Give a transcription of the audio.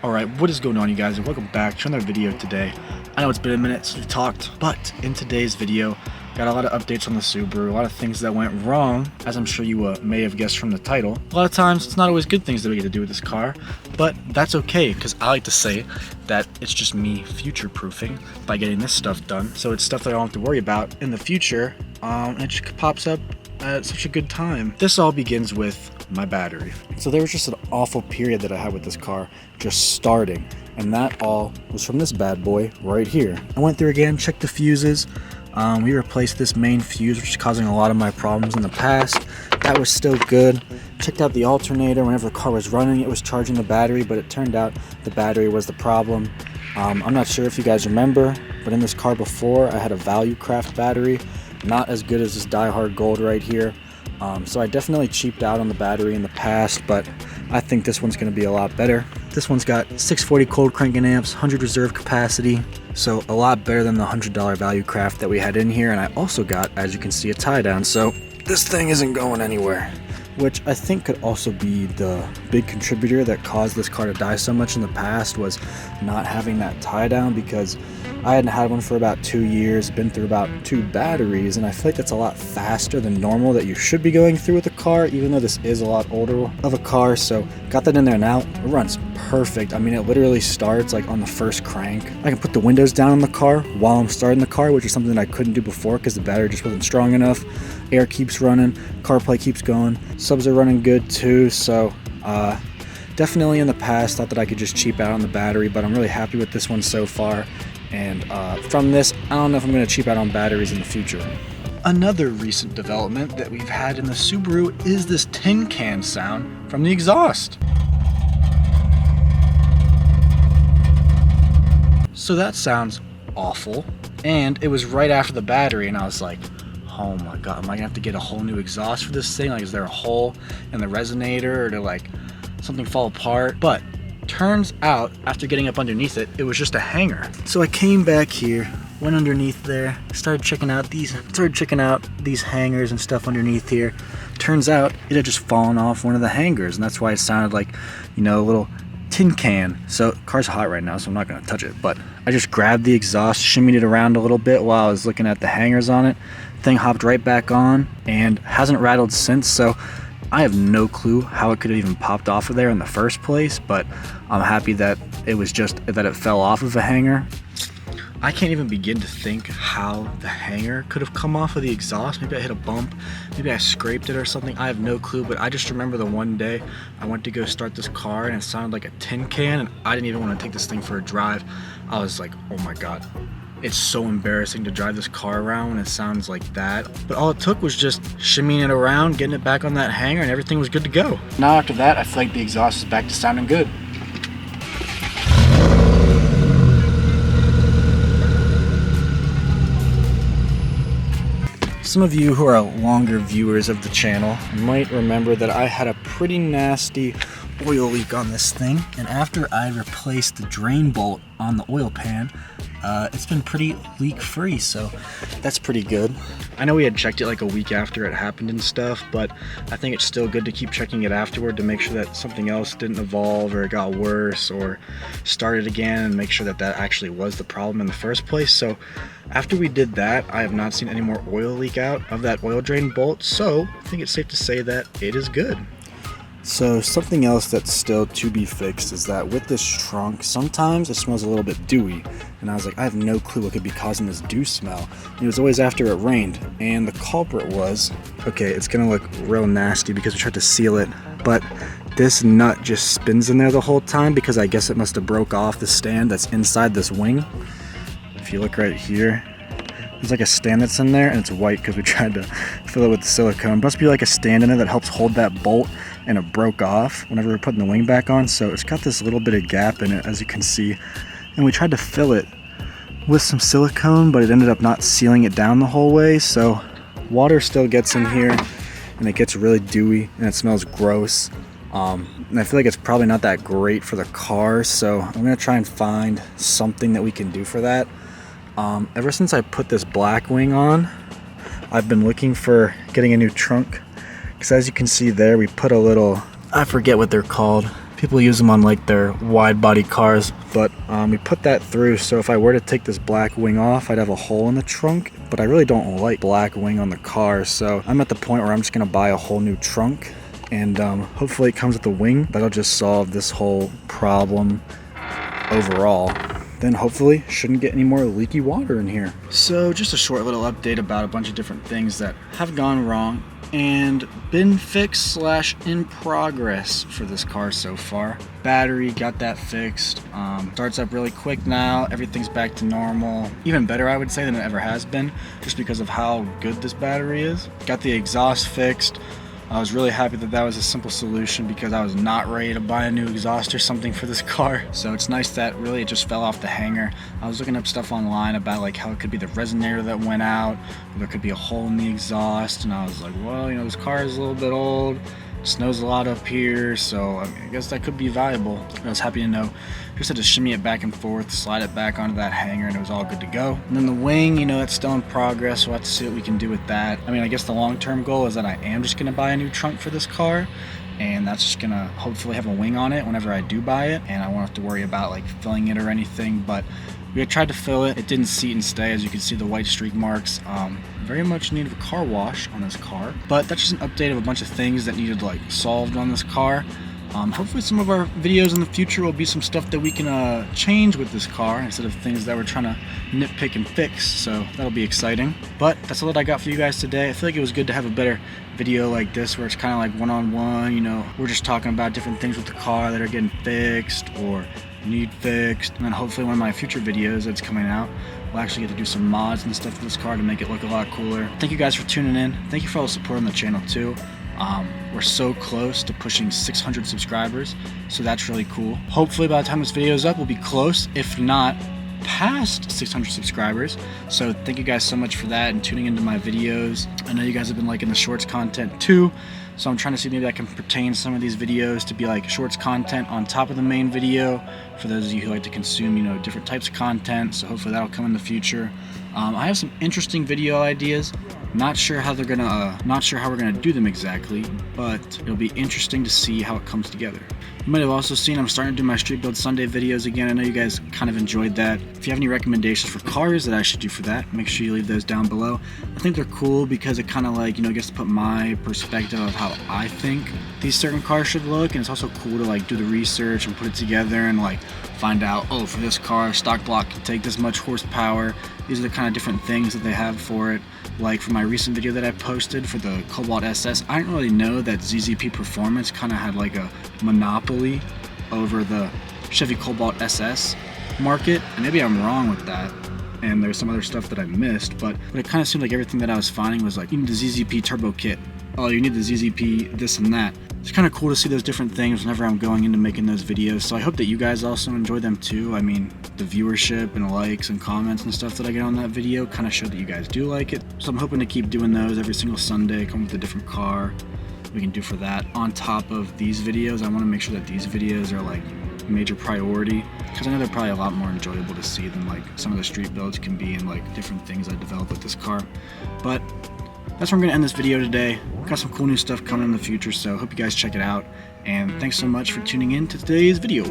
Alright, what is going on, you guys, and welcome back to another video today. I know it's been a minute since we talked, but in today's video, got a lot of updates on the Subaru, a lot of things that went wrong, as I'm sure you may have guessed from the title. A lot of times, it's not always good things that we get to do with this car, but that's okay, because I like to say that it's just me future-proofing by getting this stuff done, so it's stuff that I don't have to worry about in the future, and it just pops up at such a good time. This all begins with my battery. So there was just an awful period that I had with this car just starting, and that all was from this bad boy right here. I went through again, checked the fuses. We replaced this main fuse, which is causing a lot of my problems in the past. That was still good. Checked out the alternator. Whenever the car was running, it was charging the battery, but it turned out the battery was the problem. I'm not sure if you guys remember, but in this car before, I had a Value Craft battery, not as good as this Die Hard Gold right here. So I definitely cheaped out on the battery in the past, but I think this one's going to be a lot better. This one's got 640 cold cranking amps, 100 reserve capacity, so a lot better than the $100 Value Craft that we had in here. And I also got, as you can see, a tie down, so this thing isn't going anywhere, which I think could also be the big contributor that caused this car to die so much in the past, was not having that tie down, because I hadn't had one for about 2 years, been through about 2 batteries, and I feel like that's a lot faster than normal that you should be going through with a car, even though this is a lot older of a car. So got that in there now. It runs perfect. I mean, it literally starts like on the first crank. I can put the windows down on the car while I'm starting the car, which is something that I couldn't do before because the battery just wasn't strong enough. Air keeps running, CarPlay keeps going, subs are running good too. So definitely in the past thought that I could just cheap out on the battery, but I'm really happy with this one so far. And from this, I don't know if I'm going to cheap out on batteries in the future. Another recent development that we've had in the Subaru is this tin can sound from the exhaust. So that sounds awful, and it was right after the battery, and I was like, oh my god, am I going to have to get a whole new exhaust for this thing? Like, is there a hole in the resonator, or did like something fall apart? But turns out, after getting up underneath it, it was just a hanger. So I came back here, went underneath there, started checking out these hangers and stuff underneath here. Turns out it had just fallen off one of the hangers, and that's why it sounded like, you know, a little tin can. So car's hot right now, so I'm not gonna touch it, but I just grabbed the exhaust, shimmied it around a little bit while I was looking at the hangers on it. Thing hopped right back on and hasn't rattled since. So I have no clue how it could have even popped off of there in the first place, but I'm happy that it was just that it fell off of a hanger. I can't even begin to think how the hanger could have come off of the exhaust. Maybe I hit a bump, maybe I scraped it or something. I have no clue, but I just remember the one day I went to go start this car and it sounded like a tin can, and I didn't even want to take this thing for a drive. I was like, oh my god. It's so embarrassing to drive this car around when it sounds like that. But all it took was just shimmying it around, getting it back on that hanger, and everything was good to go. Now after that, I feel like the exhaust is back to sounding good. Some of you who are longer viewers of the channel might remember that I had a pretty nasty oil leak on this thing, and after I replaced the drain bolt on the oil pan, it's been pretty leak free, so that's pretty good. I know we had checked it like a week after it happened and stuff, but I think it's still good to keep checking it afterward to make sure that something else didn't evolve or it got worse or started again, and make sure that that actually was the problem in the first place. So after we did that, I have not seen any more oil leak out of that oil drain bolt, so I think it's safe to say that it is good. So something else that's still to be fixed is that with this trunk, sometimes it smells a little bit dewy. And I was like, I have no clue what could be causing this dew smell. It was always after it rained. And the culprit was, okay, it's gonna look real nasty because we tried to seal it, but this nut just spins in there the whole time because I guess it must have broke off the stand that's inside this wing. If you look right here, there's like a stand that's in there, and it's white because we tried to fill it with the silicone. Must be like a stand in it that helps hold that bolt, and it broke off whenever we're putting the wing back on. So it's got this little bit of gap in it, as you can see. And we tried to fill it with some silicone, but it ended up not sealing it down the whole way. So water still gets in here, and it gets really dewy, and it smells gross. And I feel like it's probably not that great for the car. So I'm gonna try and find something that we can do for that. Ever since I put this black wing on, I've been looking for getting a new trunk, because as you can see there, we put a little, I forget what they're called. If People use them on like their wide body cars, but we put that through, so if I were to take this black wing off, I'd have a hole in the trunk, but I really don't like black wing on the car, so I'm at the point where I'm just gonna buy a whole new trunk, and hopefully it comes with the wing. That'll just solve this whole problem overall. Then hopefully shouldn't get any more leaky water in here. So just a short little update about a bunch of different things that have gone wrong and been fixed / in progress for this car so far. Battery, got that fixed. Starts up really quick now. Everything's back to normal. Even better, I would say, than it ever has been, just because of how good this battery is. Got the exhaust fixed. I was really happy that that was a simple solution because I was not ready to buy a new exhaust or something for this car. So it's nice that really it just fell off the hanger. I was looking up stuff online about like how it could be the resonator that went out, or there could be a hole in the exhaust, and I was like, well, you know, this car is a little bit old. Snows a lot up here, so I guess that could be valuable. I was happy to know. Just had to shimmy it back and forth, slide it back onto that hanger, and it was all good to go. And then the wing, you know, that's still in progress. We'll have to see what we can do with that. I mean, I guess the long-term goal is that I am just gonna buy a new trunk for this car, and that's just gonna hopefully have a wing on it whenever I do buy it, and I won't have to worry about like filling it or anything. But we had tried to fill it. It didn't seat and stay. As you can see, the white streak marks. Very much needed a car wash on this car. But that's just an update of a bunch of things that needed like solved on this car. Hopefully some of our videos in the future will be some stuff that we can change with this car instead of things that we're trying to nitpick and fix. So that'll be exciting. But that's all that I got for you guys today. I feel like it was good to have a better video like this where it's kind of like one-on-one. You know, we're just talking about different things with the car that are getting fixed or need fixed, and then hopefully one of my future videos that's coming out we'll actually get to do some mods and stuff for this car to make it look a lot cooler. Thank you guys for tuning in. Thank you for all the support on the channel too. We're so close to pushing 600 subscribers, so that's really cool. Hopefully by the time this video is up we'll be close, if not past 600 subscribers. So thank you guys so much for that and tuning into my videos. I know you guys have been liking the shorts content too, so I'm trying to see maybe I can pertain some of these videos to be like shorts content on top of the main video for those of you who like to consume, you know, different types of content. So hopefully that'll come in the future. I have some interesting video ideas. Not sure how we're gonna do them exactly, but it'll be interesting to see how it comes together. You might have also seen I'm starting to do my Street Build Sunday videos again. I know you guys kind of enjoyed that. If you have any recommendations for cars that I should do for that, make sure you leave those down below. I think they're cool because it kind of like, you know, gets to put my perspective of how I think these certain cars should look, and it's also cool to like do the research and put it together and like find out, oh, for this car, stock block can take this much horsepower. These are the kind of different things that they have for it. Like for my recent video that I posted for the Cobalt SS, I didn't really know that ZZP Performance kind of had like a monopoly over the Chevy Cobalt SS market, and maybe I'm wrong with that and there's some other stuff that I missed, but it kind of seemed like everything that I was finding was like, you need the ZZP turbo kit, oh, you need the ZZP this and that. It's kind of cool to see those different things whenever I'm going into making those videos, so I hope that you guys also enjoy them too. I mean, the viewership and likes and comments and stuff that I get on that video kind of show that you guys do like it, so I'm hoping to keep doing those every single Sunday, come with a different car we can do for that. On top of these videos, I want to make sure that these videos are like major priority, because I know they're probably a lot more enjoyable to see than like some of the street builds can be and like different things I develop with this car. But that's where I'm going to end this video today. Got some cool new stuff coming in the future, so hope you guys check it out, and thanks so much for tuning in to today's video.